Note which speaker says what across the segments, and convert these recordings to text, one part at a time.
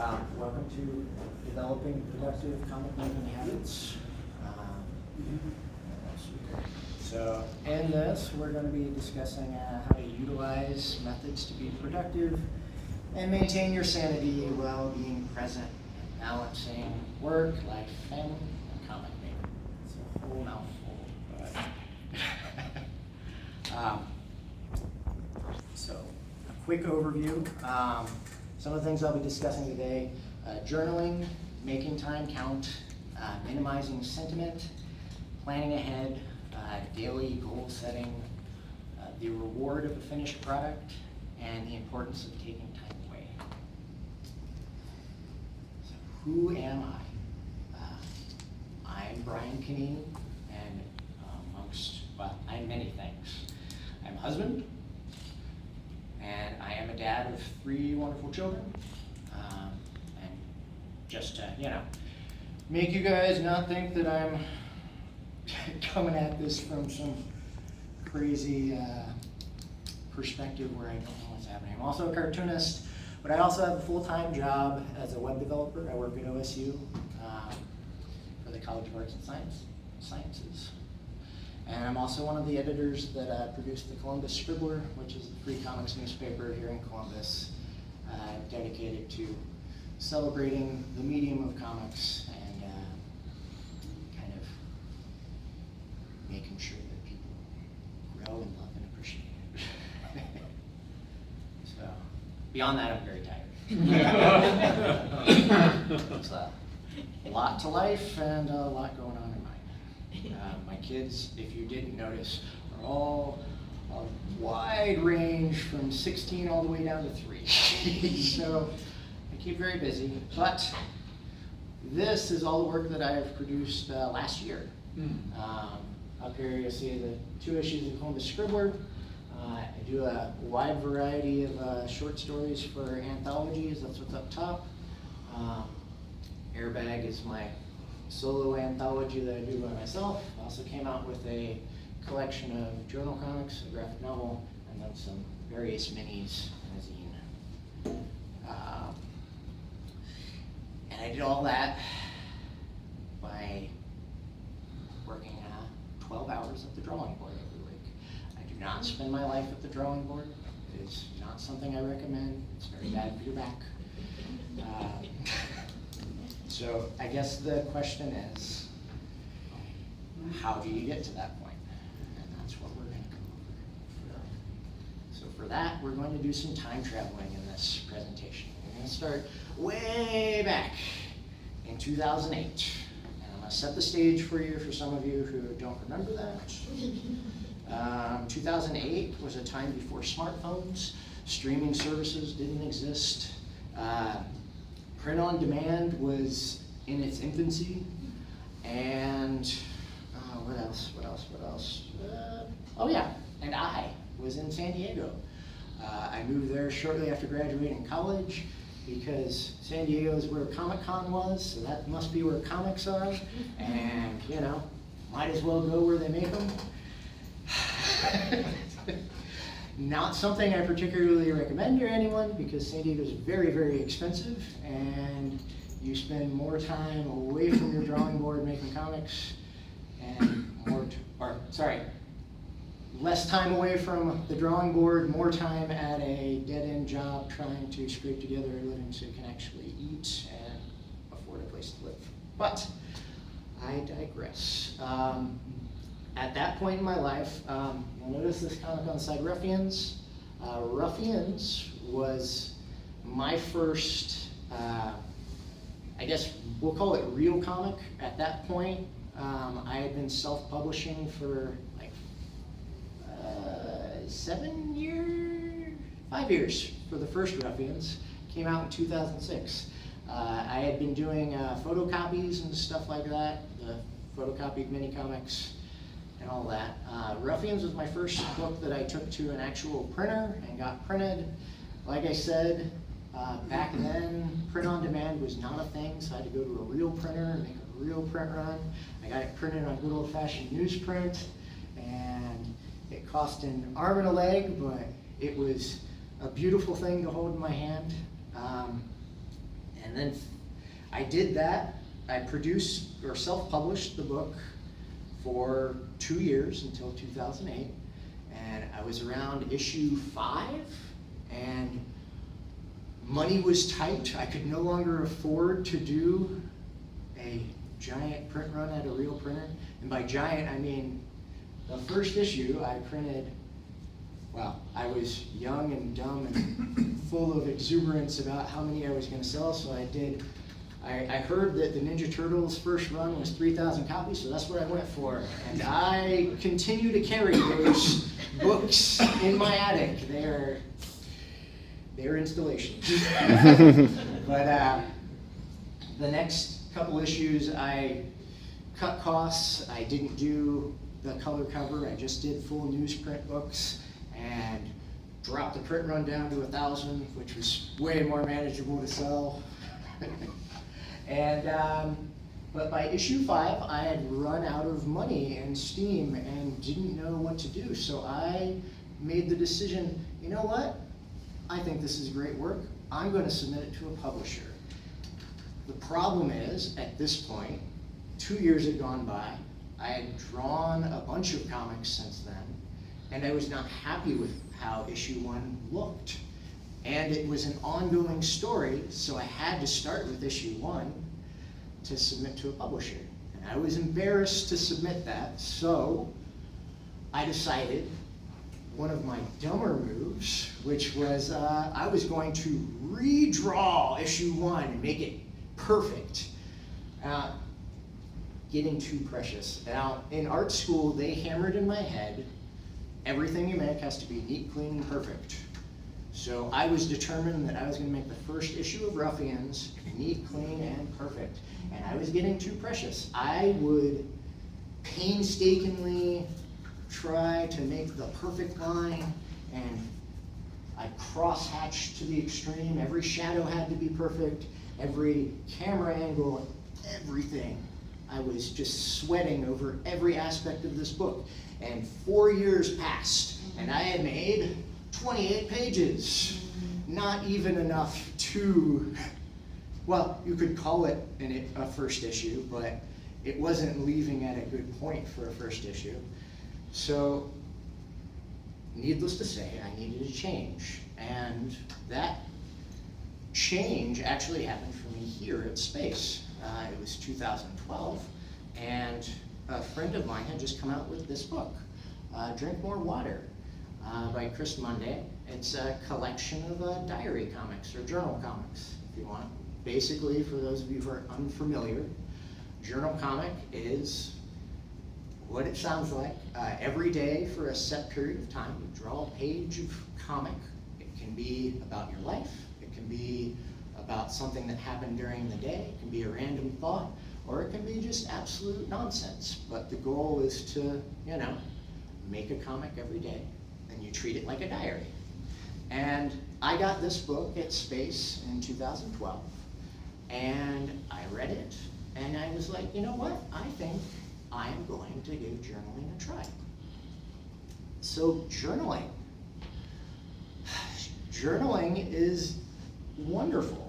Speaker 1: Welcome to Developing Productive Comic Making Habits. So in this, we're going to be discussing how to utilize methods to be productive and maintain your sanity while being present and balancing work, life, family, and comic making. It's a whole mouthful, but so a quick overview. Some of the things I'll be discussing today: journaling, making time count, minimizing sentiment, planning ahead, daily goal setting, the reward of a finished product, and the importance of taking time away. So who am I? I'm Brian Kineen, and I'm many things. I'm a husband, and I am a dad of 3 wonderful children. And just to, make you guys not think that I'm coming at this from some crazy perspective where I don't know what's happening. I'm also a cartoonist, but I also have a full-time job as a web developer. I work at OSU for the College of Arts and Sciences. And I'm also one of the editors that produced the Columbus Scribbler, which is the free comics newspaper here in Columbus, dedicated to celebrating the medium of comics and kind of making sure that people grow and love and appreciate it. So, beyond that, I'm very tired. It's a lot to life and a lot going on in mine. My kids, if you didn't notice, are all a wide range from 16 all the way down to 3. So I keep very busy, but this is all the work that I have produced last year. Up here you'll see the 2 issues of Columbus Scribbler. I do a wide variety of short stories for anthologies. That's what's up top. Airbag is my solo anthology that I do by myself. I also came out with a collection of journal comics, a graphic novel, and then some various minis and a zine. And I did all that by working 12 hours at the drawing board every week. I do not spend my life at the drawing board. It is not something I recommend. It's very bad for your back. So I guess the question is, how do you get to that point? And that's what we're going to come over. So for that, we're going to do some time traveling in this presentation. We're going to start way back in 2008. And I'm going to set the stage for you, for some of you who don't remember that. 2008 was a time before smartphones. Streaming services didn't exist. Print on demand was in its infancy, and what else? Oh yeah, and I was in San Diego. I moved there shortly after graduating college because San Diego is where Comic-Con was, so that must be where comics are, and might as well go where they make them. Not something I particularly recommend to anyone because San Diego is very, very expensive, and you spend more time away from your drawing board making comics, and less time away from the drawing board, more time at a dead-end job trying to scrape together a living so you can actually eat and afford a place to live. But I digress. At that point in my life, you'll notice this comic on the side, Ruffians. Ruffians was my first, I guess we'll call it real comic. At that point, I had been self-publishing for like 5 years for the first Ruffians. Came out in 2006. I had been doing photocopies and stuff like that, the photocopied mini comics and all that. Ruffians was my first book that I took to an actual printer and got printed. Like I said, back then, print on demand was not a thing, so I had to go to a real printer and make a real print run. I got it printed on good old-fashioned newsprint, and it cost an arm and a leg, but it was a beautiful thing to hold in my hand. And then I did that. I produced or self-published the book for 2 years until 2008. And I was around issue 5, and money was tight. I could no longer afford to do a giant print run at a real printer. And by giant, I mean the first issue I printed, well, I was young and dumb and full of exuberance about how many I was going to sell, so I heard that the Ninja Turtles first run was 3,000 copies, so that's what I went for. And I continue to carry those books in my attic. They're installations. But the next couple issues, I cut costs. I didn't do the color cover. I just did full newsprint books and dropped the print run down to 1,000, which was way more manageable to sell. And but by issue 5, I had run out of money and steam and didn't know what to do. So I made the decision, you know what? I think this is great work. I'm going to submit it to a publisher. The problem is, at this point, 2 years had gone by. I had drawn a bunch of comics since then, and I was not happy with how issue 1 looked. And it was an ongoing story, so I had to start with issue 1 to submit to a publisher. And I was embarrassed to submit that, so I decided one of my dumber moves, which was I was going to redraw issue 1 and make it perfect. Getting too precious. Now, in art school, they hammered in my head, everything you make has to be neat, clean, and perfect. So I was determined that I was going to make the first issue of Ruffians neat, clean, and perfect. And I was getting too precious. I would painstakingly try to make the perfect line, and I'd cross-hatch to the extreme. Every shadow had to be perfect, every camera angle, everything. I was just sweating over every aspect of this book. And 4 years passed, and I had made 28 pages. Not even enough to, well, you could call it a first issue, but it wasn't leaving at a good point for a first issue. So, needless to say, I needed a change. And that change actually happened for me here at Space. It was 2012, and a friend of mine had just come out with this book, Drink More Water, by Chris Monday. It's a collection of diary comics, or journal comics, if you want. Basically, for those of you who are unfamiliar, journal comic is what it sounds like. Every day for a set period of time, you draw a page of comic. It can be about your life, it can be about something that happened during the day, it can be a random thought, or it can be just absolute nonsense. But the goal is to, you know, make a comic every day, and you treat it like a diary. And I got this book at Space in 2012, and I read it, and I was like, you know what? I think I am going to give journaling a try. So journaling. Journaling is wonderful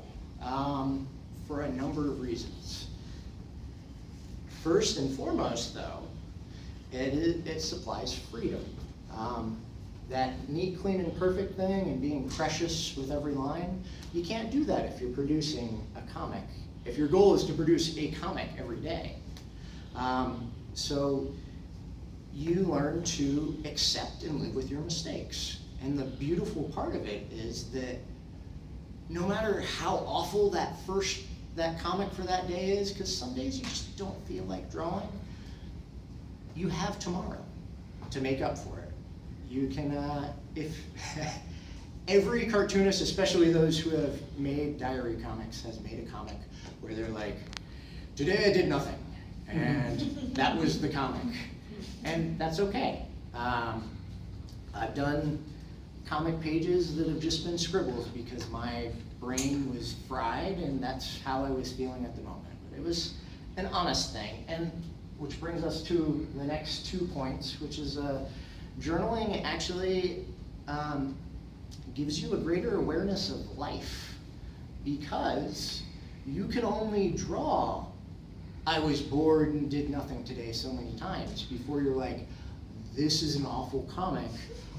Speaker 1: for a number of reasons. First and foremost, though, it supplies freedom. That neat, clean, and perfect thing and being precious with every line, you can't do that if you're producing a comic. If your goal is to produce a comic every day. So you learn to accept and live with your mistakes. And the beautiful part of it is that no matter how awful that comic for that day is, because some days you just don't feel like drawing, you have tomorrow to make up for it. You can, if every cartoonist, especially those who have made diary comics, has made a comic where they're like, today I did nothing, and that was the comic. And that's okay. I've done comic pages that have just been scribbles because my brain was fried and that's how I was feeling at the moment. But it was an honest thing, and which brings us to the next 2 points, which is journaling actually gives you a greater awareness of life, because you can only draw "I was bored and did nothing today" so many times before you're like, this is an awful comic.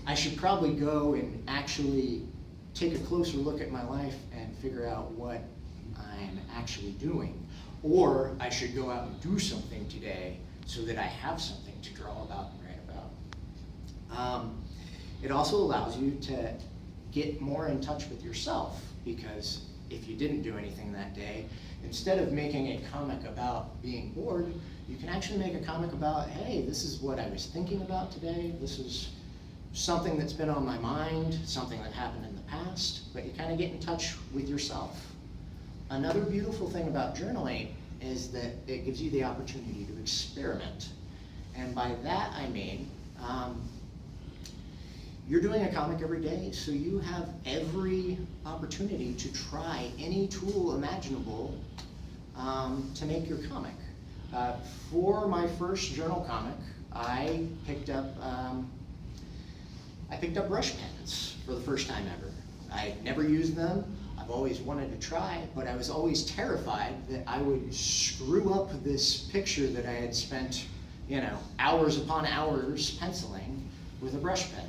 Speaker 1: I should probably go and actually take a closer look at my life and figure out what I'm actually doing. Or I should go out and do something today so that I have something to draw about and write about. It also allows you to get more in touch with yourself, because if you didn't do anything that day, instead of making a comic about being bored, you can actually make a comic about, hey, this is what I was thinking about today, this is something that's been on my mind, something that happened in the past, but you kind of get in touch with yourself. Another beautiful thing about journaling is that it gives you the opportunity to experiment. And by that I mean, you're doing a comic every day, so you have every opportunity to try any tool imaginable to make your comic. For my first journal comic, I picked up brush pens for the first time ever. I'd never used them. I've always wanted to try, but I was always terrified that I would screw up this picture that I had spent, hours upon hours penciling with a brush pen.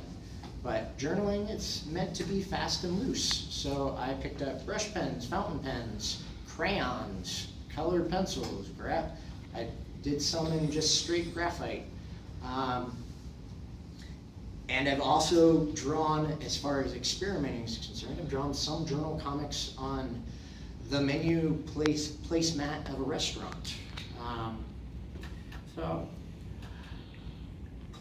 Speaker 1: But journaling, it's meant to be fast and loose. So I picked up brush pens, fountain pens, crayons, colored pencils. I did some in just straight graphite. And I've also drawn, as far as experimenting is concerned, I've drawn some journal comics on the menu placemat of a restaurant. So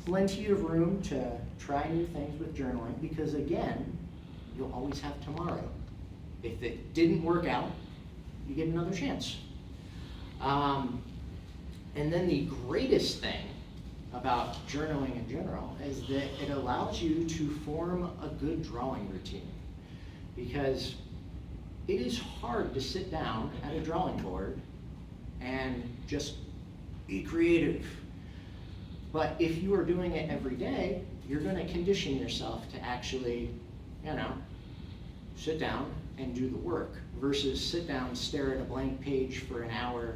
Speaker 1: plenty of room to try new things with journaling, because again, you'll always have tomorrow. If it didn't work out, you get another chance. And then the greatest thing about journaling in general is that it allows you to form a good drawing routine, because it is hard to sit down at a drawing board and just be creative. But if you are doing it every day, you're going to condition yourself to actually, sit down and do the work, versus sit down, stare at a blank page for an hour,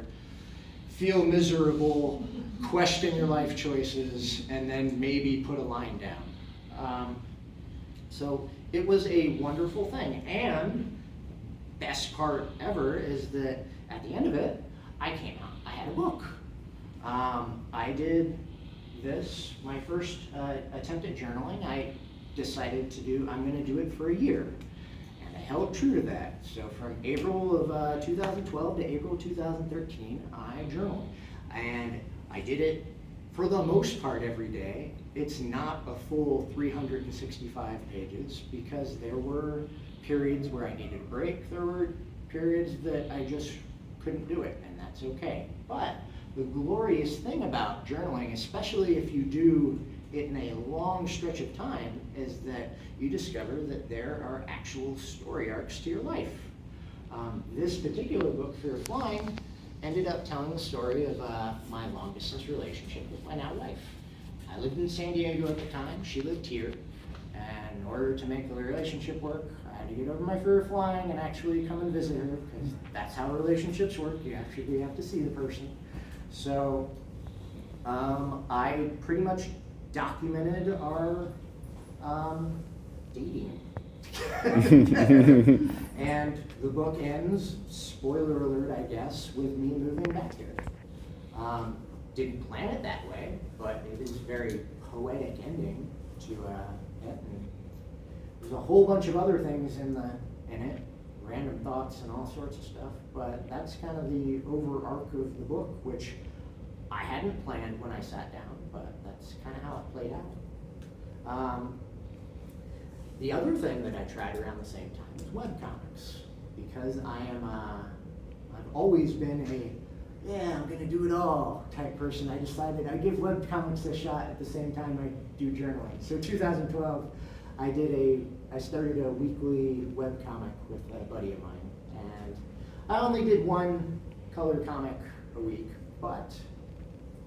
Speaker 1: feel miserable, question your life choices, and then maybe put a line down. So it was a wonderful thing. And best part ever is that at the end of it, I came out, I had a book. I did this, my first attempt at journaling. I decided I'm going to do it for a year. And I held true to that. So from April of 2012 to April 2013, I journaled. And I did it for the most part every day. It's not a full 365 pages, because there were periods where I needed a break. There were periods that I just couldn't do it, and that's okay. But the glorious thing about journaling, especially if you do it in a long stretch of time, is that you discover that there are actual story arcs to your life. This particular book, Fear of Flying, ended up telling the story of my long distance relationship with my now wife. I lived in San Diego at the time, she lived here, and in order to make the relationship work, I had to get over my fear of flying and actually come and visit her, because that's how relationships work. You actually have to see the person. So I pretty much documented our dating. And the book ends, spoiler alert I guess, with me moving back here. Didn't plan it that way, but it is a very poetic ending to it. And there's a whole bunch of other things in it, random thoughts and all sorts of stuff, but that's kind of the overarch of the book, which I hadn't planned when I sat down, but that's kind of how it played out. The other thing that I tried around the same time was webcomics, because I've always been I'm gonna do it all type person. I decided I'd give webcomics a shot at the same time I do journaling. So 2012, I started a weekly webcomic with a buddy of mine, and I only did one color comic a week, but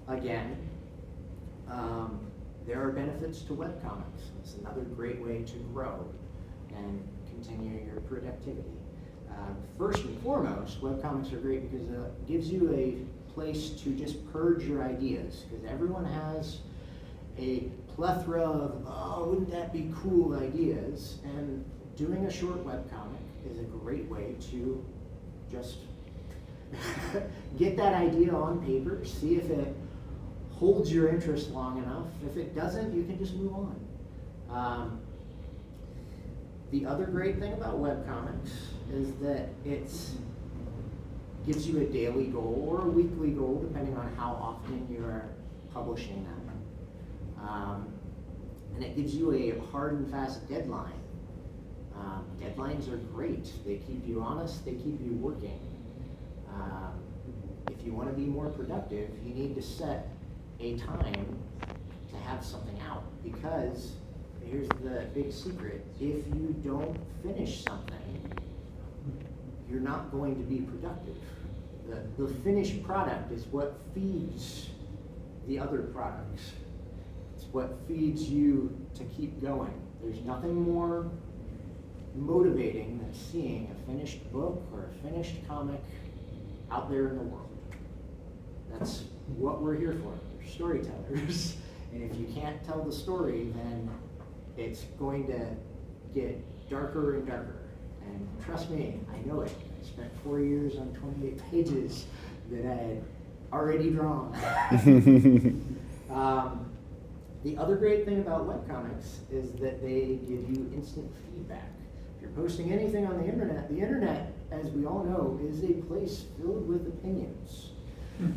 Speaker 1: again, there are benefits to webcomics. It's another great way to grow and continue your productivity. First and foremost, webcomics are great because it gives you a place to just purge your ideas, because everyone has a plethora of, oh, wouldn't that be cool ideas, and doing a short webcomic is a great way to just get that idea on paper, see if it holds your interest long enough. If it doesn't, you can just move on. The other great thing about webcomics is that it gives you a daily goal or a weekly goal, depending on how often you're publishing them. And it gives you a hard and fast deadline. Deadlines are great. They keep you honest, they keep you working. If you want to be more productive, you need to set a time to have something out, because here's the big secret: if you don't finish something, you're not going to be productive. The finished product is what feeds the other products. It's what feeds you to keep going. There's nothing more motivating than seeing a finished book or a finished comic out there in the world. That's what we're here for. We're storytellers. And if you can't tell the story, then it's going to get darker and darker. And trust me, I know it. I spent 4 years on 28 pages that I had already drawn. The other great thing about webcomics is that they give you instant feedback. If you're posting anything on the internet, as we all know, is a place filled with opinions.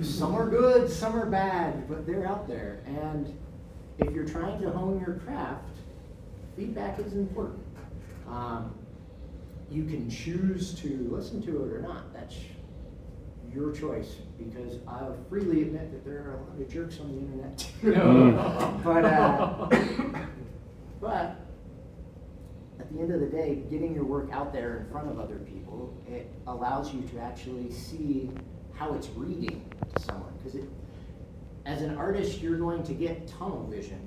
Speaker 1: Some are good, some are bad, but they're out there. And if you're trying to hone your craft, feedback is important. You can choose to listen to it or not. That's your choice, because I'll freely admit that there are a lot of jerks on the internet too. But at the end of the day, getting your work out there in front of other people, it allows you to actually see how it's reading to someone. Because as an artist, you're going to get tunnel vision,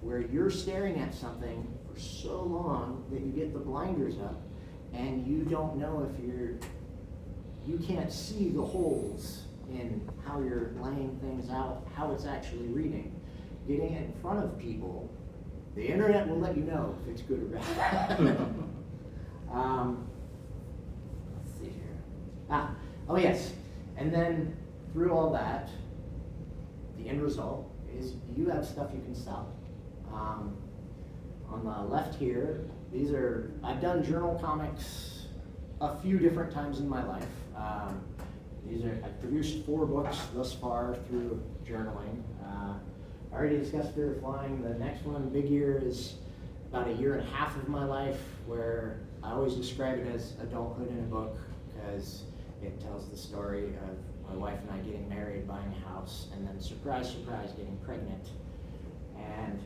Speaker 1: where you're staring at something for so long that you get the blinders up, and you don't know if you can't see the holes in how you're laying things out, how it's actually reading. Getting it in front of people, the internet will let you know if it's good or bad. Let's see here. Oh yes, and then through all that, the end result is you have stuff you can sell. On the left here, I've done journal comics a few different times in my life. I've produced 4 books thus far through journaling. I already discussed Fear of Flying. The next one, Big Year, is about 1.5 years of my life, where I always describe it as adulthood in a book, because it tells the story of my wife and I getting married, buying a house, and then surprise, surprise, getting pregnant. And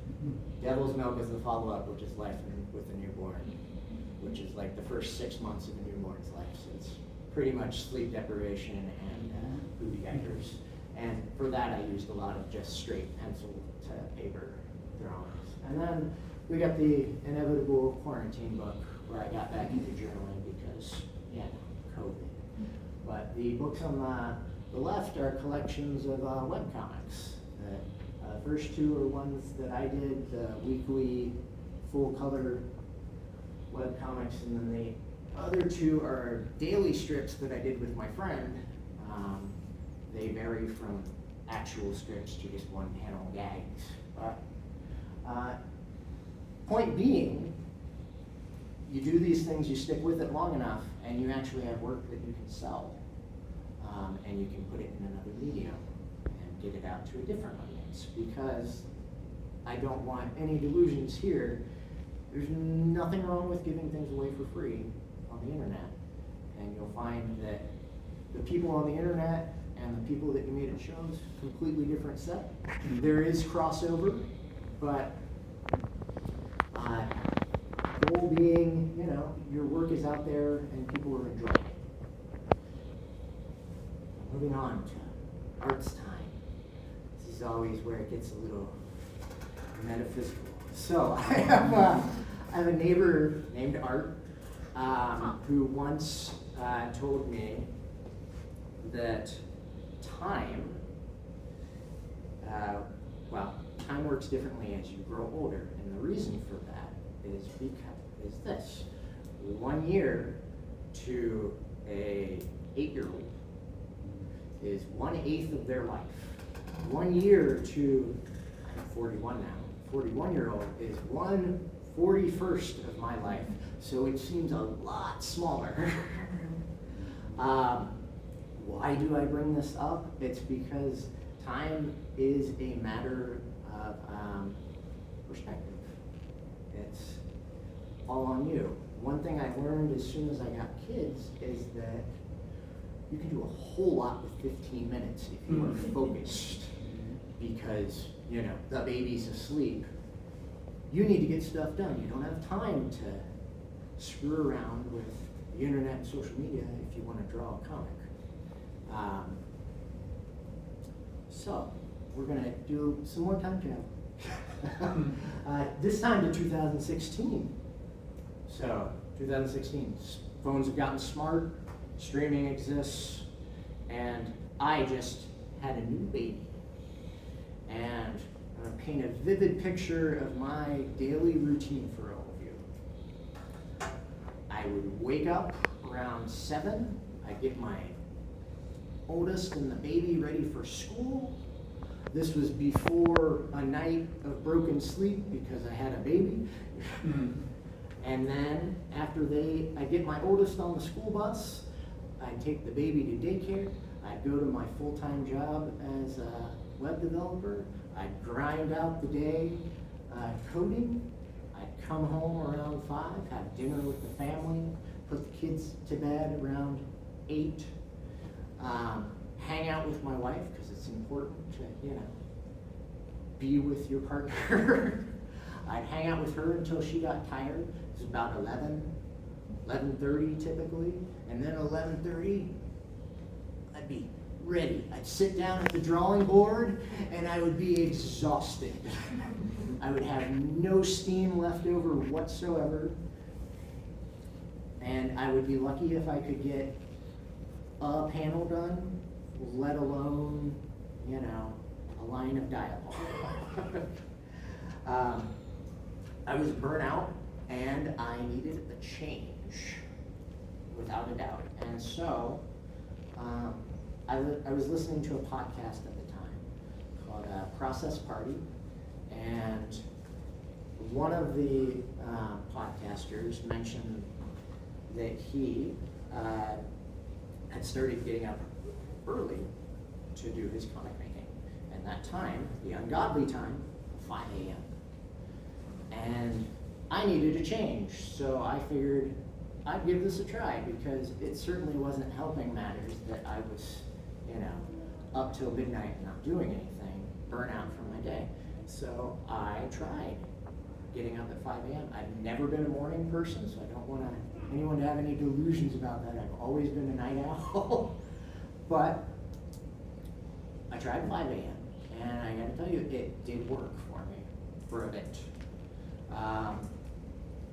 Speaker 1: Devil's Milk is the follow-up, which is Life with a Newborn, which is like the first 6 months of a newborn's life. So it's pretty much sleep deprivation and booby diapers. And for that, I used a lot of just straight pencil to paper drawings. And then we got the inevitable quarantine book, where I got back into journaling because, COVID. But the books on the left are collections of webcomics. The first 2 are ones that I did, the weekly full-color webcomics, and then the other 2 are daily strips that I did with my friend. They vary from actual strips to just one-panel gags. But point being, you do these things, you stick with it long enough, and you actually have work that you can sell. And you can put it in another medium and get it out to a different audience. Because I don't want any delusions here. There's nothing wrong with giving things away for free on the internet. And you'll find that the people on the internet and the people that you meet at shows, completely different set. There is crossover, but goal being, your work is out there and people are enjoying it. Moving on to arts time. This is always where it gets a little metaphysical. So I have a neighbor named Art who once told me that time, time works differently as you grow older, and the reason for that is this: 1 year to a 8-year-old is 1/8 of their life. 1 year to, I'm 41 now, 41-year-old is 1/41st of my life, so it seems a lot smaller. Why do I bring this up? It's because time is a matter of perspective. It's all on you. One thing I learned as soon as I got kids is that you can do a whole lot with 15 minutes if you are focused, because, you know, the baby's asleep. You need to get stuff done. You don't have time to screw around with the internet and social media if you want to draw a comic. So we're going to do some more time travel. This time to 2016. So 2016, phones have gotten smart, streaming exists, and I just had a new baby. And I'm going to paint a vivid picture of my daily routine for all of you. I would wake up around 7. I'd get my oldest and the baby ready for school. This was before a night of broken sleep because I had a baby. And then after I get my oldest on the school bus, I'd take the baby to daycare. I'd go to my full-time job as a web developer. I'd grind out the day coding. I'd come home around 5, have dinner with the family, put the kids to bed around 8, hang out with my wife, because it's important to, you know, be with your partner. I'd hang out with her until she got tired. It was about 11:30 typically, and then 11:30, I'd be ready. I'd sit down at the drawing board, and I would be exhausted. I would have no steam left over whatsoever, and I would be lucky if I could get a panel done, let alone, you know, a line of dialogue. I was burnt out, and I needed a change, without a doubt. And so, I was listening to a podcast at the time called Process Party, and one of the podcasters mentioned that he had started getting up early to do his comic making. And that time, the ungodly time, 5 a.m. And I needed a change, so I figured I'd give this a try, because it certainly wasn't helping matters that I was, you know, up till midnight not doing anything, burnt out from my day. So I tried getting up at 5 a.m. I've never been a morning person, so I don't want anyone to have any delusions about that. I've always been a night owl. But I tried 5 a.m. and I gotta tell you, it did work for me for a bit.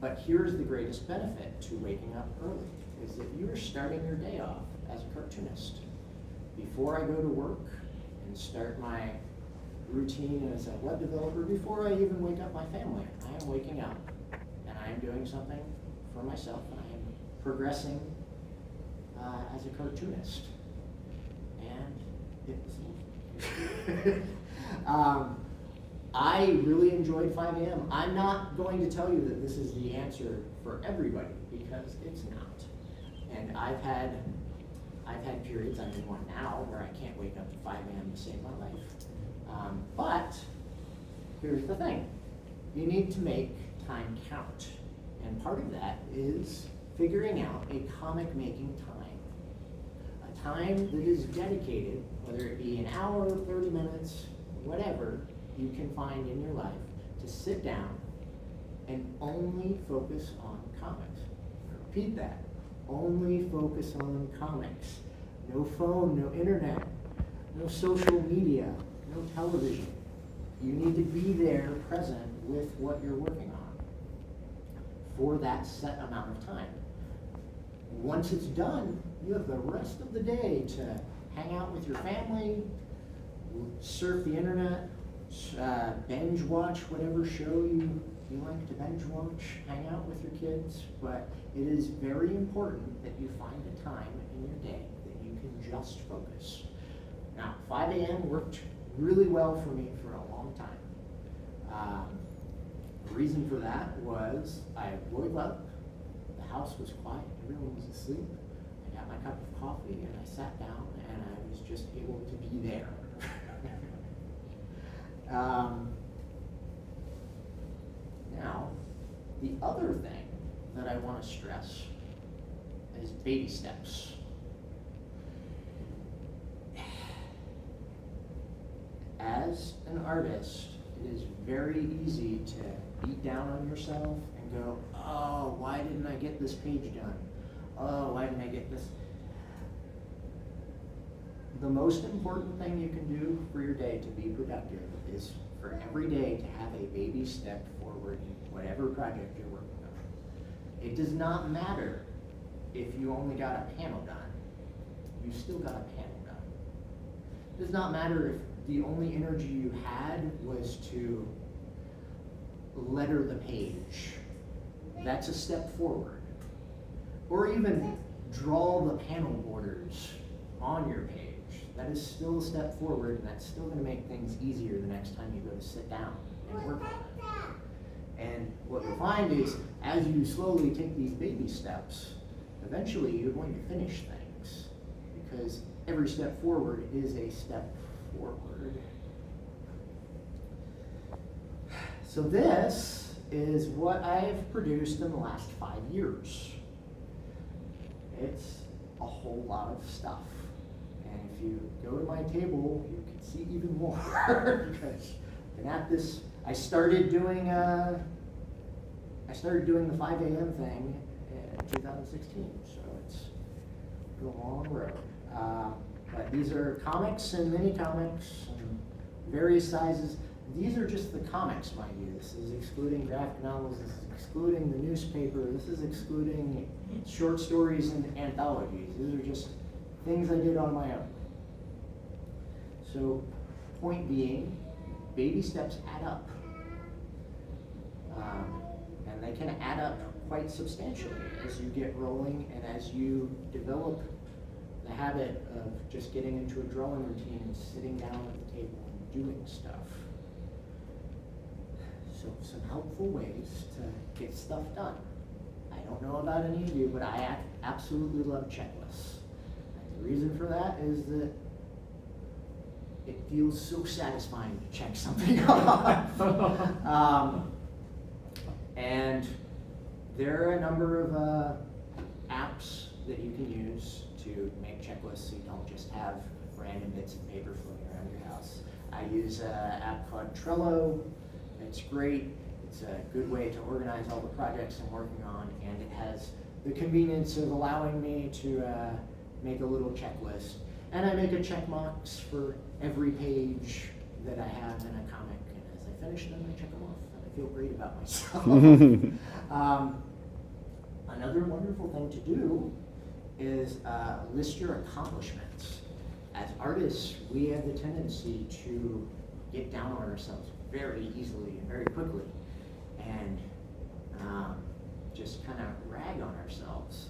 Speaker 1: But here's the greatest benefit to waking up early, is that you're starting your day off as a cartoonist. Before I go to work and start my routine as a web developer, before I even wake up my family, I am waking up and I am doing something for myself, and I am progressing as a cartoonist. And it was I really enjoyed 5 a.m. I'm not going to tell you that this is the answer for everybody, because it's not. And I've had periods, I'm in one now, where I can't wake up at 5 a.m. to save my life. But here's the thing. You need to make time count. And part of that is figuring out a comic making time. A time that is dedicated, whether it be an hour, 30 minutes, whatever you can find in your life, to sit down and only focus on comics. Repeat that. Only focus on comics. No phone, no internet, no social media, no television. You need to be there present with what you're working on for that set amount of time. once it's done, you have the rest of the day to hang out with your family, surf the internet, binge watch whatever show you like to binge watch, hang out with your kids. But it is very important that you find a time in your day that you can just focus. Now, 5 a.m. worked really well for me for a long time. The reason for that was I woke up, the house was quiet, everyone was asleep. I got my cup of coffee and I sat down and I was just able to be there. Now, the other thing that I want to stress is baby steps. As an artist, it is very easy to beat down on yourself and go, oh, why didn't I get this page done? Oh, why didn't I get this? The most important thing you can do for your day to be productive is for every day to have a baby step forward in whatever project you're working on. It does not matter if you only got a panel done. You still got a panel done. It does not matter if the only energy you had was to letter the page. That's a step forward. Or even draw the panel borders on your page. That is still a step forward, and that's still going to make things easier the next time you go to sit down and work on it. And what you'll find is, as you slowly take these baby steps, eventually you're going to finish things, because every step forward is a step forward. So this is what I've produced in the last 5 years. It's a whole lot of stuff. And if you go to my table, you can see even more because I've been at this. I started doing the 5 a.m. thing in 2016, so it's been a long road. But these are comics and mini comics and various sizes. These are just the comics, mind you. This is excluding graphic novels. This is excluding the newspaper. This is excluding short stories and anthologies. These are just things I did on my own. So, point being, baby steps add up. And they can add up quite substantially as you get rolling and as you develop the habit of just getting into a drawing routine and sitting down at the table and doing stuff. So some helpful ways to get stuff done. I don't know about any of you, but I absolutely love checklists. And the reason for that is that it feels so satisfying to check something off. And there are a number of apps that you can use to make checklists so you don't just have random bits of paper floating around your house. I use an app called Trello. It's great. It's a good way to organize all the projects I'm working on, and it has the convenience of allowing me to make a little checklist. And I make a check marks for every page that I have in a comic, and as I finish them, I check them off, and I feel great about myself. Another wonderful thing to do is list your accomplishments. As artists, we have the tendency to get down on ourselves very easily and very quickly, and just kind of rag on ourselves.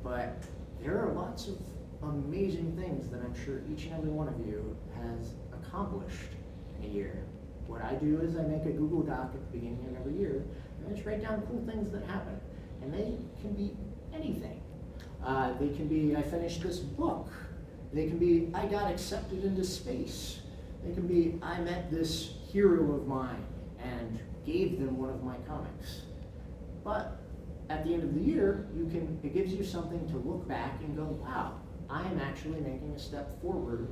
Speaker 1: But there are lots of amazing things that I'm sure each and every one of you has accomplished in a year. What I do is I make a Google Doc at the beginning of every year, and I just write down cool things that happen. And they can be anything. They can be, I finished this book. They can be, I got accepted into space. They can be, I met this hero of mine and gave them one of my comics. But at the end of the year, it gives you something to look back and go, wow, I am actually making a step forward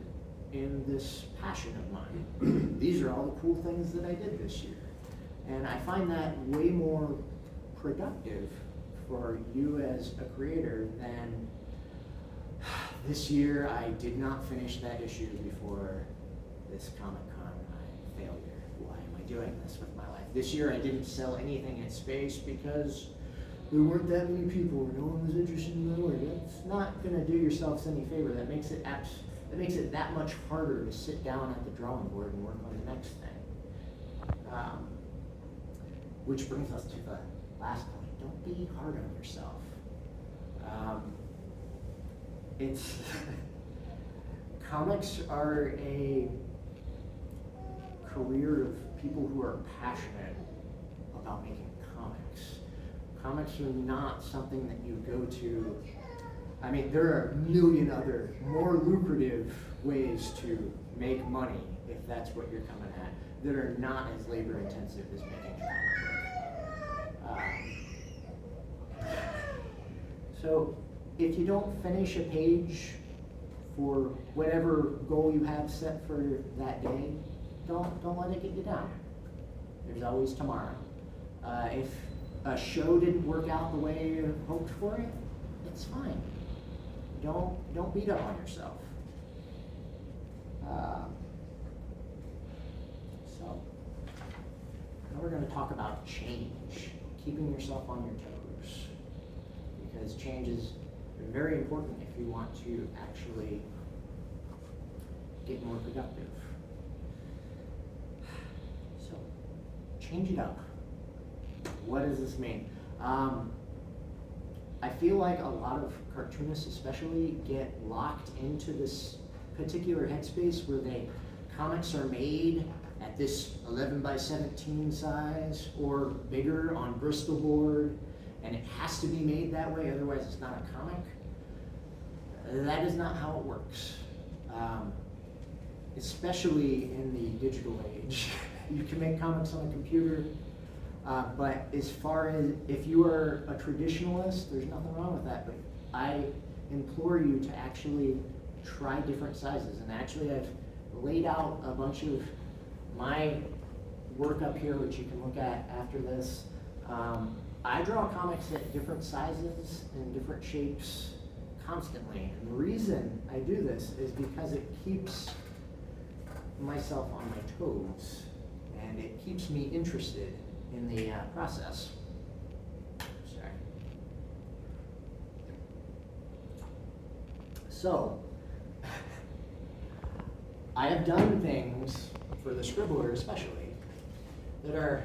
Speaker 1: in this passion of mine. These are all the cool things that I did this year. And I find that way more productive for you as a creator than this year I did not finish that issue before this Comic-Con failure. Why am I doing this with my life? This year I didn't sell anything at Space because there weren't that many people. No one was interested in my work.
Speaker 2: not going to do yourselves any favor. That makes it that much harder to sit down at the drawing board and work on the next thing. Which brings us to the last point. Don't be hard on yourself. Comics are a career of people who are passionate about making comics. Comics are not something that you go to. I mean, there are a million other more lucrative ways to make money, if that's what you're coming at, that are not as labor intensive as making a comic book. So if you don't finish a page for whatever goal you have set for that day, don't let it get you down. There's always tomorrow. If a show didn't work out the way you hoped for it, it's fine. Don't beat up on yourself. So now we're going to talk about change, keeping yourself on your toes, because change is very important if you want to actually get more productive. So change it up. What does this mean? I feel like a lot of cartoonists especially get locked into this particular headspace where comics are made at this 11 by 17 size or bigger on Bristol board, and it has to be made that way, otherwise it's not a comic. That is not how it works. Especially in the digital age. You can make comics on a computer, but as far as if you are a traditionalist, there's nothing wrong with that, but I implore you to actually try different sizes. And actually I've laid out a bunch of my work up here, which you can look at after this. I draw comics at different sizes and different shapes constantly. And the reason I do this is because it keeps myself on my toes and it keeps me interested in the process. Sorry. So, I have done things for the scribbler especially that are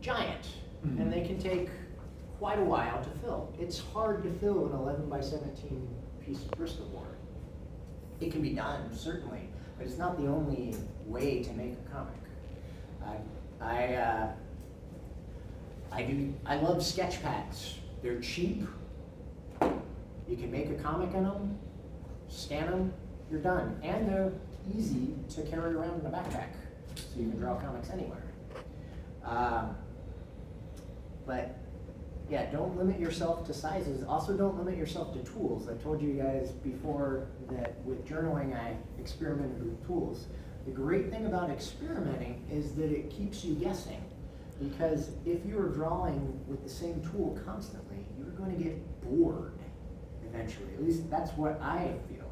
Speaker 2: giant, and they can take quite a while to fill. It's hard to fill an 11 by 17 piece of Bristol board. It can be done, certainly, but it's not the only way to make a comic. I love sketch pads. They're cheap. You can make a comic in them, scan them, you're done. And they're easy to carry around in a backpack, so you can draw comics anywhere. But yeah, don't limit yourself to sizes. Also, don't limit yourself to tools. I told you guys before that with journaling, I experimented with tools. The great thing about experimenting is that it keeps you guessing. Because if you are drawing with the same tool constantly, you're going to get bored eventually. At least that's what I feel.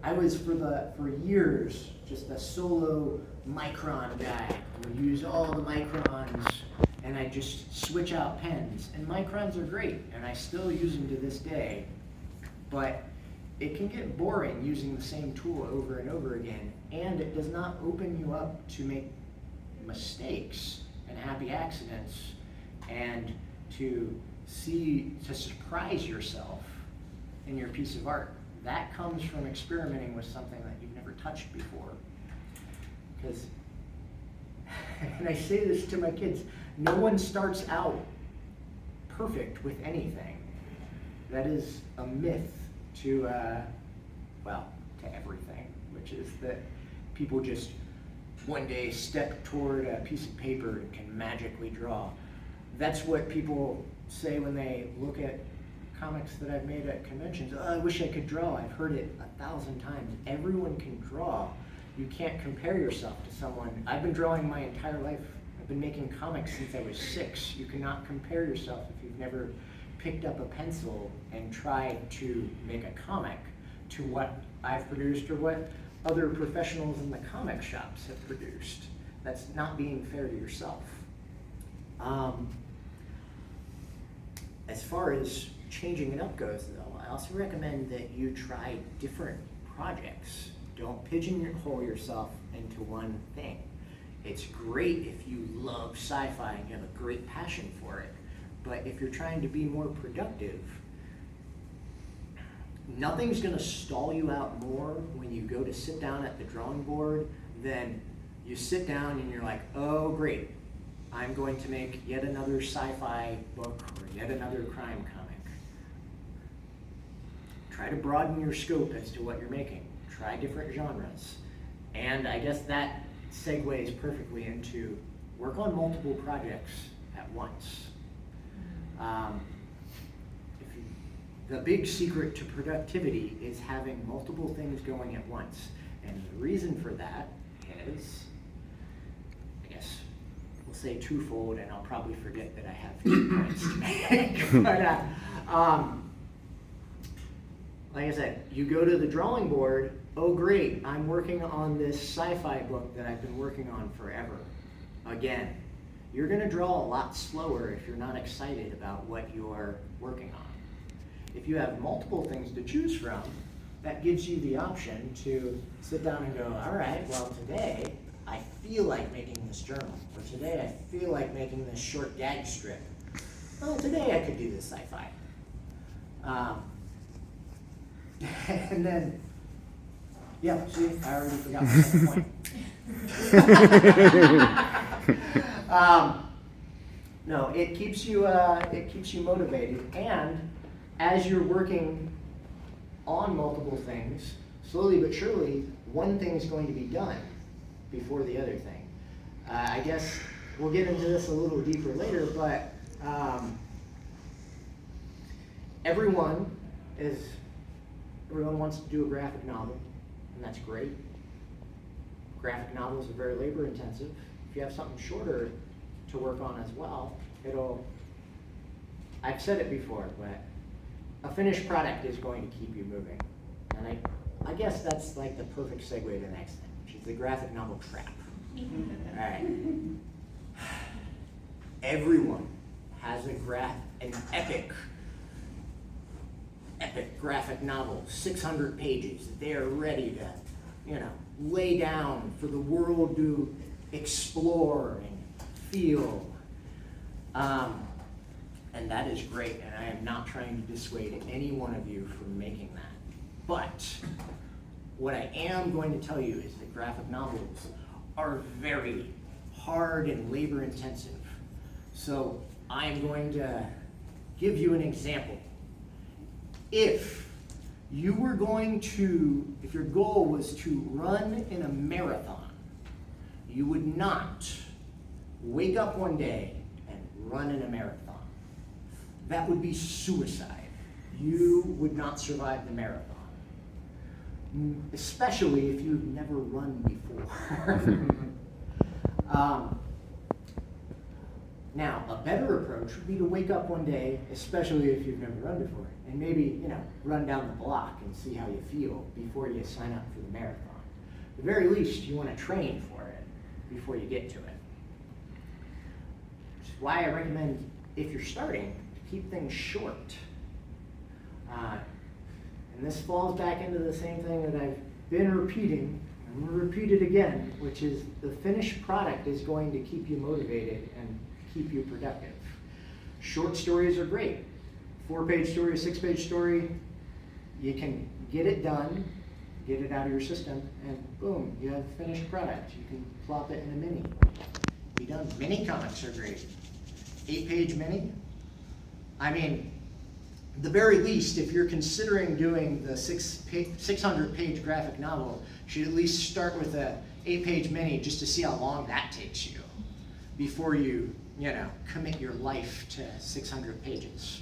Speaker 2: I was for years just a solo micron guy. I would use all the microns and I just switch out pens. And microns are great, and I still use them to this day. But it can get boring using the same tool over and over again, and it does not open you up to make mistakes and happy accidents and to surprise yourself in your piece of art. That comes from experimenting with something that you've never touched before. Because, and I say this to my kids, no one starts out perfect with anything. That is a myth to everything, which is that people just one day step toward a piece of paper and can magically draw. That's what people say when they look at comics that I've made at conventions. Oh, I wish I could draw. I've heard it 1,000 times. Everyone can draw. You can't compare yourself to someone. I've been drawing my entire life. I've been making comics since I was 6. You cannot compare yourself if you've never picked up a pencil and tried to make a comic to what I've produced or what other professionals in the comic shops have produced. That's not being fair to yourself. As far as changing it up goes, though, I also recommend that you try different projects. Don't pigeonhole yourself into one thing. It's great if you love sci-fi and you have a great passion for it, but if you're trying to be more productive, nothing's gonna stall you out more when you go to sit down at the drawing board than you sit down and you're like, oh great, I'm going to make yet another sci-fi book or yet another crime comic. Try to broaden your scope as to what you're making. Try different genres. And I guess that segues perfectly into work on multiple projects at once. The big secret to productivity is having multiple things going at once. And the reason for that is, I guess, we'll say twofold, and I'll probably forget that I have 2 points to make. But like I said, you go to the drawing board, oh great, I'm working on this sci-fi book that I've been working on forever. Again, you're gonna draw a lot slower if you're not excited about what you're working on. If you have multiple things to choose from, that gives you the option to sit down and go, all right, well today I feel like making this journal, or today I feel like making this short gag strip. Well, today I could do this sci-fi. And then, yeah, see, I already forgot my second point. No, it keeps you motivated, and as you're working on multiple things, slowly but surely, one thing's going to be done before the other thing. I guess we'll get into this a little deeper later, but everyone wants to do a graphic novel, and that's great. Graphic novels are very labor intensive. If you have something shorter to work on as well, I've said it before, but a finished product is going to keep you moving. And I guess that's like the perfect segue to the next thing, which is the graphic novel trap. All right. Everyone has an epic graphic novel, 600 pages. They're ready to, lay down for the world to explore and feel. And that is great, and I am not trying to dissuade any one of you from making that. But what I am going to tell you is that graphic novels are very hard and labor intensive. So I'm going to give you an example. If your goal was to run in a marathon, you would not wake up one day and run in a marathon. That would be suicide. You would not survive the marathon. Especially if you've never run before. Now, a better approach would be to wake up one day, especially if you've never run before, and maybe, run down the block and see how you feel before you sign up for the marathon. At the very least, you want to train for it before you get to it. Which is why I recommend, if you're starting, to keep things short. And this falls back into the same thing that I've been repeating, and we'll repeat it again, which is the finished product is going to keep you motivated and keep you productive. Short stories are great. 4-page story, 6-page story, you can get it done, get it out of your system, and boom, you have a finished product. You can plop it in a mini. Be done. Mini comics are great. 8-page mini. I mean, the very least, if you're considering doing the 600-page graphic novel, you should at least start with a 8-page mini just to see how long that takes you before you, commit your life to 600 pages.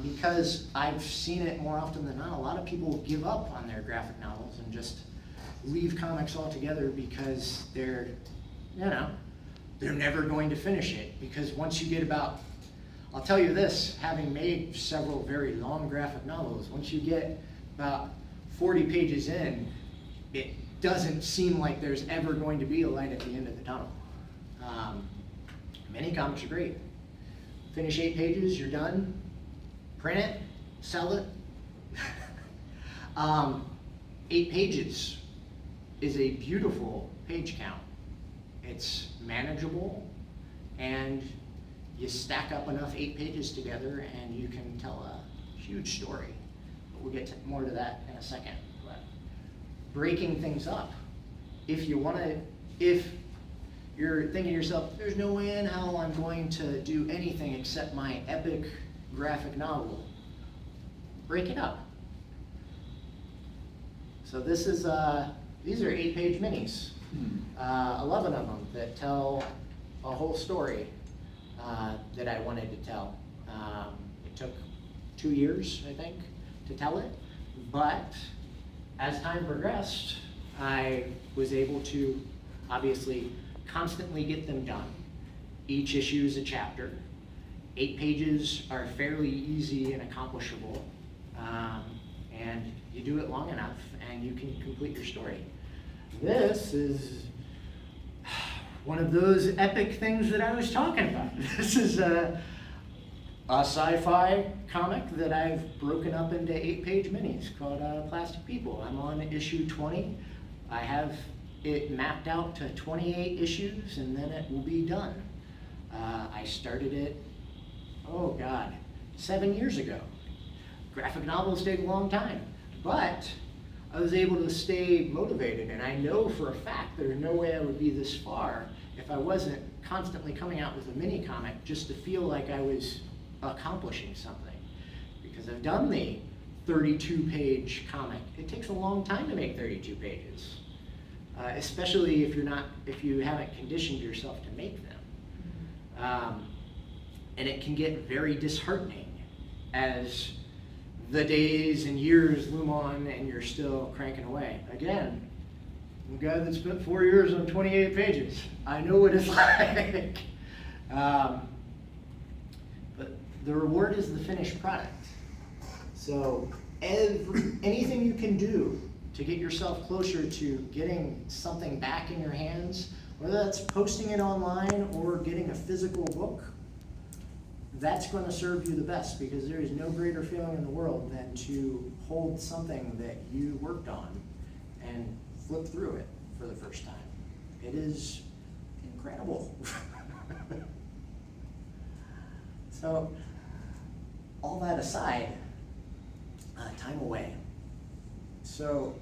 Speaker 2: Because I've seen it more often than not, a lot of people give up on their graphic novels and just leave comics altogether because they're never going to finish it. Because once you get I'll tell you this, having made several very long graphic novels, once you get about 40 pages in, it doesn't seem like there's ever going to be a light at the end of the tunnel. Many comics are great. Finish 8 pages, you're done.
Speaker 1: print it, sell it. 8 pages is a beautiful page count. It's manageable, and you stack up enough 8 pages together and you can tell a huge story. But we'll get more to that in a second. But breaking things up. If you're thinking to yourself, there's no way in hell I'm going to do anything except my epic graphic novel, break it up. So this is, these are 8-page minis, 11 of them that tell a whole story that I wanted to tell. It took 2 years, I think, to tell it, but as time progressed, I was able to obviously constantly get them done. Each issue is a chapter. 8 pages are fairly easy and accomplishable, and you do it long enough and you can complete your story. This is one of those epic things that I was talking about. This is a sci-fi comic that I've broken up into 8-page minis called Plastic People. I'm on issue 20. I have it mapped out to 28 issues and then it will be done. I started it, 7 years ago. Graphic novels take a long time, but I was able to stay motivated, and I know for a fact there's no way I would be this far if I wasn't constantly coming out with a mini comic just to feel like I was accomplishing something. Because I've done the 32-page comic. It takes a long time to make 32 pages, especially if you haven't conditioned yourself to make them. And it can get very disheartening as the days and years loom on and you're still cranking away. Again, I'm a guy that spent 4 years on 28 pages. I know what it's like. But the reward is the finished product. So anything you can do to get yourself closer to getting something back in your hands, whether that's posting it online or getting a physical book, that's going to serve you the best, because there is no greater feeling in the world than to hold something that you worked on and flip through it for the first time. It is incredible. So, all that aside, time away. So,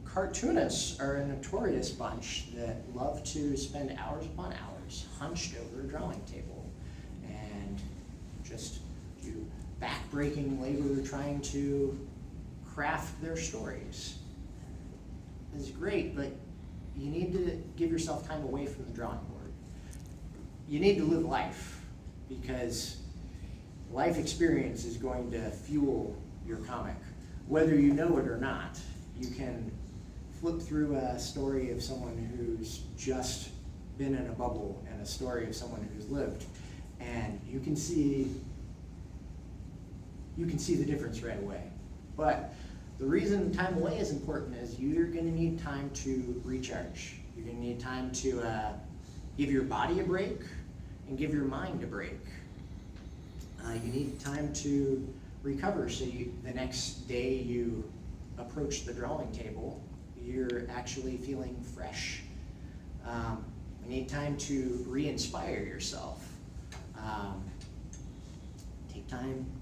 Speaker 1: cartoonists are a notorious bunch that love to spend hours upon hours hunched over a drawing table and just do back-breaking labor trying to craft their stories. It's great, but you need to give yourself time away from the drawing board. You need to live life, because life experience is going to fuel your comic. Whether you know it or not, you can flip through a story of someone who's just been in a bubble and a story of someone who's lived, and you can see the difference right away. But the reason time away is important is you're going to need time to recharge. You're going to need time to give your body a break and give your mind a break. You need time to recover, so the next day you approach the drawing table, you're actually feeling fresh. You need time to re-inspire yourself.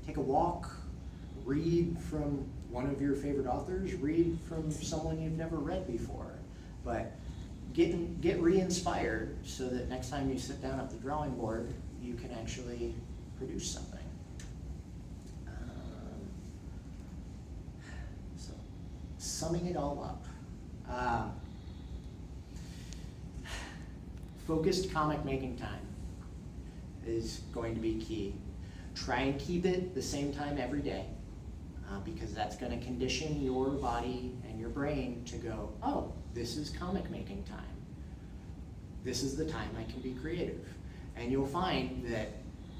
Speaker 1: Take a walk, read from one of your favorite authors, read from someone you've never read before. But get re-inspired so that next time you sit down at the drawing board, you can actually produce something. So, summing it all up, focused comic making time is going to be key. Try and keep it the same time every day, because that's going to condition your body and your brain to go, oh, this is comic making time. This is the time I can be creative. And you'll find that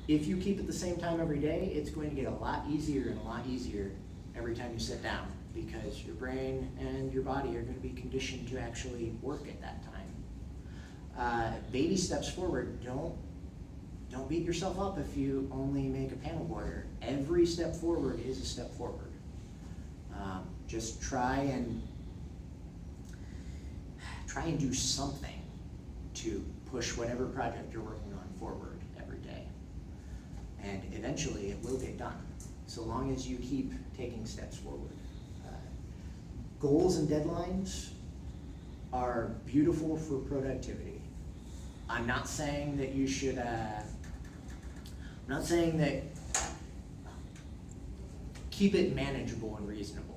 Speaker 1: if you keep it the same time every day, it's going to get a lot easier and a lot easier every time you sit down, because your brain and your body are going to be conditioned to actually work at that time. Baby steps forward.
Speaker 2: don't beat yourself up if you only make a panel border. Every step forward is a step forward. Just try and do something to push whatever project you're working on forward every day. And eventually it will get done, so long as you keep taking steps forward. Goals and deadlines are beautiful for productivity. I'm not saying that you should, I'm not saying that, keep it manageable and reasonable.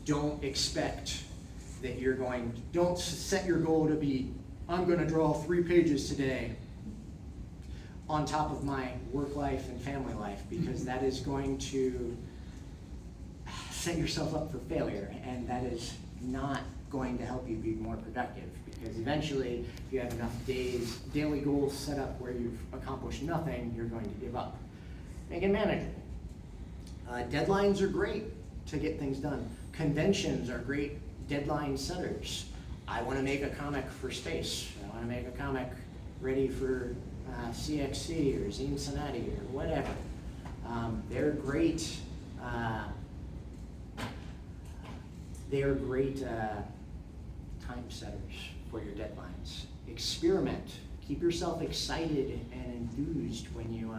Speaker 2: Don't expect that don't set your goal to be, I'm gonna draw 3 pages today on top of my work life and family life, because that is going to set yourself up for failure, and that is not going to help you be more productive, because eventually if you have enough daily goals set up where you've accomplished nothing, you're going to give up. Make it manageable. Deadlines are great to get things done. Conventions are great deadline setters. I want to make a comic for space. I want to make a comic ready for CXC or Zine Sanity or whatever. They're great. Time setters for your deadlines. Experiment. Keep yourself excited and enthused when you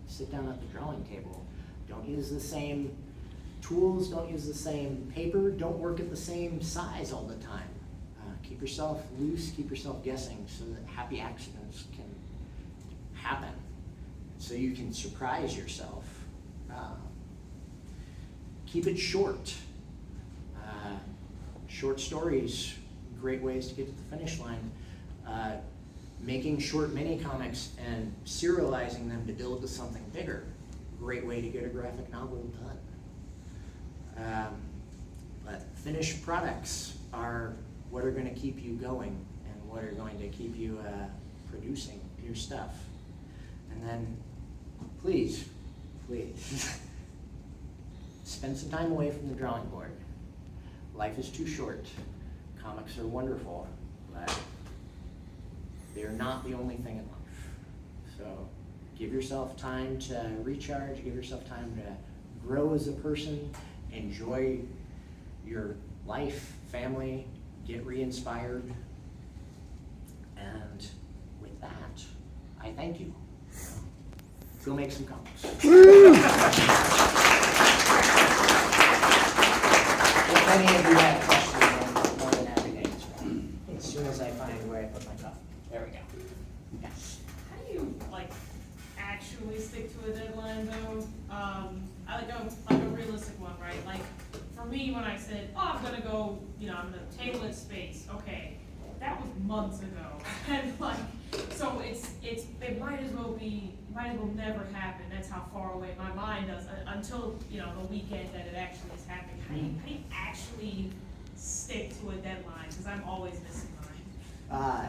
Speaker 2: sit down at the drawing table. Don't use the same tools, don't use the same paper, don't work at the same size all the time. Keep yourself loose, keep yourself guessing so that happy accidents can happen, so you can surprise yourself. Keep it short. Short stories, great ways to get to the finish line. Making short mini comics and serializing them to build to something bigger, great way to get a graphic novel done. But finished products are what are going to keep you going and what are going to keep you producing your stuff. And then please spend some time away from the drawing board. Life is too short. Comics are wonderful, but they're not the only thing in life. So give yourself time to recharge, give yourself time to grow as a person, enjoy your life, family, get re-inspired. And with that, I thank you. Go make some comics. If any of you have questions, I'm more than happy to answer them. As soon as I find where I put my cup. There we go. Yes.
Speaker 3: How do you actually stick to a deadline though? I like a realistic one, right? Like for me, when I said, oh, I'm gonna go, I'm gonna table at space. Okay, that was months ago, and so it might as well never happen. That's how far away my mind does until the weekend that it actually is happening. How do you actually stick to a deadline? Because I'm always missing mine.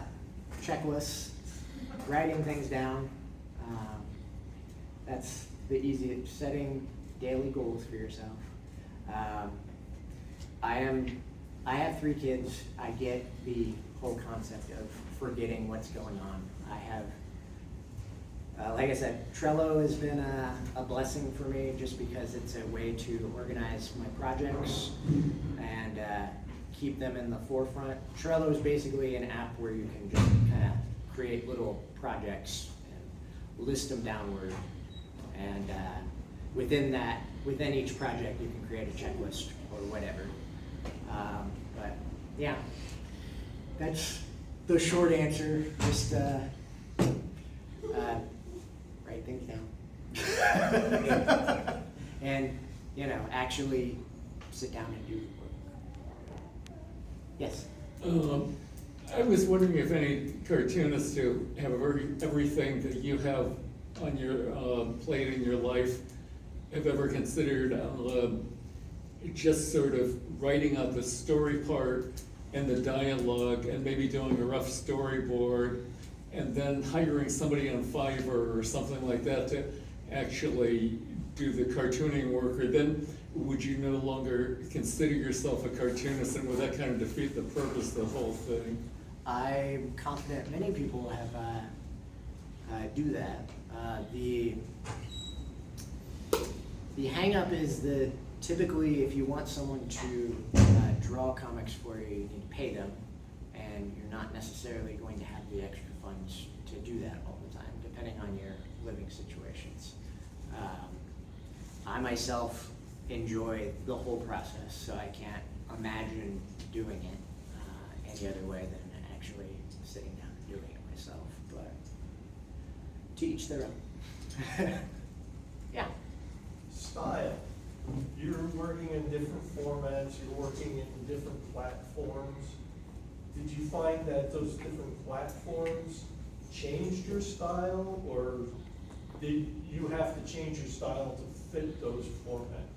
Speaker 2: Checklists, writing things down. That's the easiest. Setting daily goals for yourself. I have 3 kids. I get the whole concept of forgetting what's going on. I have, like I said, Trello has been a blessing for me just because it's a way to organize my projects and keep them in the forefront. Trello is basically an app where you can just kind of create little projects and list them downward. And within each project, you can create a checklist or whatever. But yeah, that's the short answer. Just write things down. And actually sit down and do the work. Yes?
Speaker 4: I was wondering if any cartoonists who have everything that you have on your plate in your life have ever considered just sort of writing out the story part and the dialogue and maybe doing a rough storyboard and then hiring somebody on Fiverr or something like that to actually do the cartooning work, or then would you no longer consider yourself a cartoonist, and would that kind of defeat the purpose of the whole thing?
Speaker 2: I'm confident many people have do that. The hang up is that typically if you want someone to draw comics for you, you need to pay them, and you're not necessarily going to have the extra funds to do that all the time, depending on your living situations. I myself enjoy the whole process, so I can't imagine doing it any other way than actually sitting down and doing it myself, but to each their own. Yeah.
Speaker 5: Style. You're working in different formats, you're working in different platforms. Did you find that those different platforms changed your style, or did you have to change your style to fit those formats?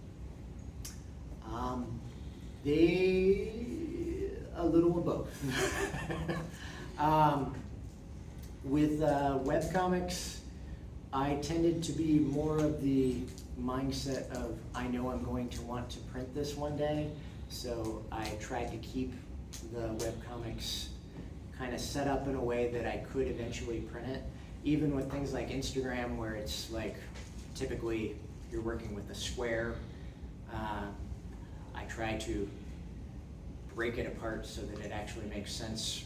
Speaker 2: A little of both. With webcomics, I tended to be more of the mindset of, I know I'm going to want to print this one day, so I tried to keep the webcomics kind of set up in a way that I could eventually print it. Even with things like Instagram, where it's like, typically you're working with a square, I try to break it apart so that it actually makes sense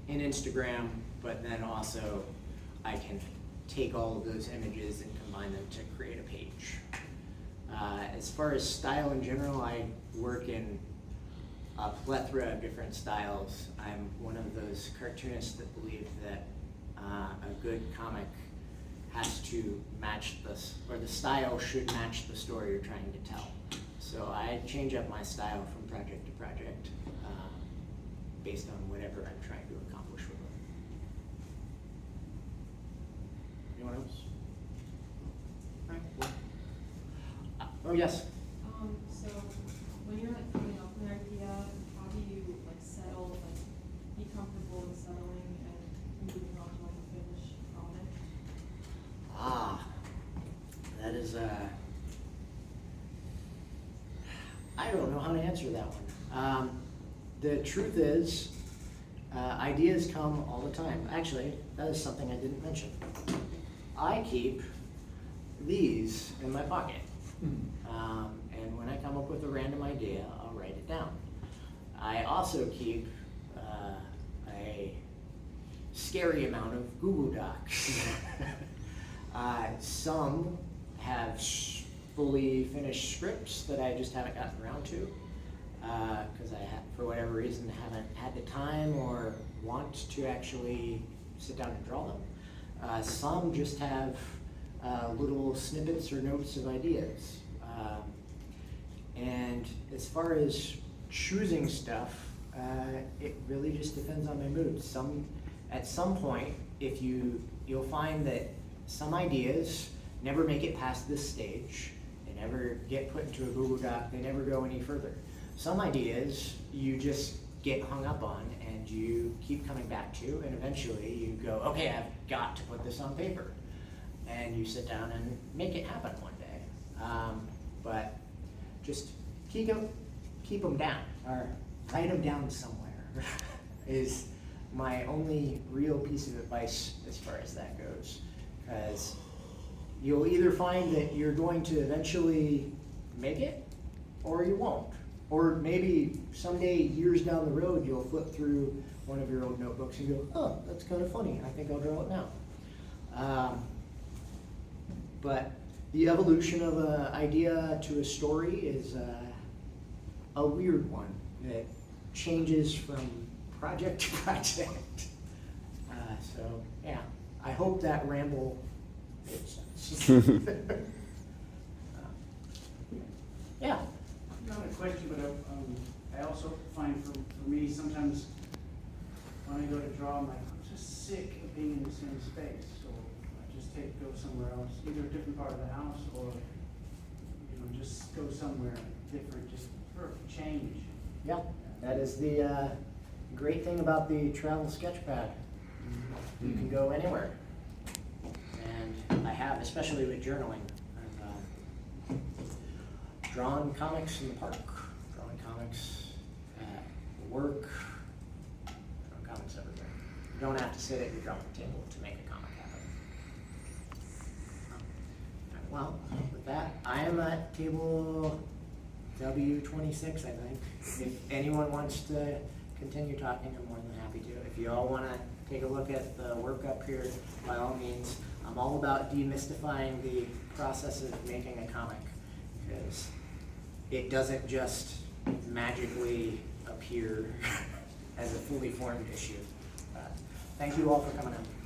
Speaker 2: in Instagram, but then also I can take all of those images and combine them to create a page. As far as style in general, I work in a plethora of different styles. I'm one of those cartoonists that believe that a good comic has to match this, or the style should match the story you're trying to tell. So I change up my style from project to project based on whatever I'm trying to accomplish with it. Anyone else? All right, well, oh, yes.
Speaker 6: So when you're like coming up with an idea, how do you like settle, like be comfortable with settling and moving on to like a finished product?
Speaker 2: That is I don't know how to answer that one. The truth is, ideas come all the time. Actually, that is something I didn't mention. I keep these in my pocket. And when I come up with a random idea, I'll write it down. I also keep a scary amount of Google Docs. Some have fully finished scripts that I just haven't gotten around to because I, for whatever reason, haven't had the time or want to actually sit down and draw them. Some just have little snippets or notes of ideas. And as far as choosing stuff, it really just depends on my mood. At some point, you'll find that some ideas never make it past this stage. They never get put into a Google Doc. They never go any further. Some ideas you just get hung up on and you keep coming back to, and eventually you go, okay, I've got to put this on paper. And you sit down and make it happen one day. But just keep them down, or write them down somewhere is my only real piece of advice as far as that goes. Because you'll either find that you're going to eventually make it, or you won't. Or maybe someday, years down the road, you'll flip through one of your old notebooks and go, oh, that's kind of funny, I think I'll draw it now. But the evolution of an idea to a story is a weird one that changes from project to project. So yeah, I hope that ramble made sense. Yeah.
Speaker 7: Not a question, but I also find for me, sometimes when I go to draw, I'm like, I'm just sick of being in the same space. So I just go somewhere else, either a different part of the house or, just go somewhere different, just for a change.
Speaker 2: Yeah, that is the great thing about the travel sketchpad. You can go anywhere. And I have, especially with journaling, I've drawn comics in the park, drawn comics at work, drawn comics everywhere. You don't have to sit at your drawing table to make a comic happen. Well, with that, I am at table W26, I think. If anyone wants to continue talking, I'm more than happy to. If you all want to take a look at the work up here, by all means. I'm all about demystifying the process of making a comic, because it doesn't just magically appear as a fully formed issue. Thank you all for coming out.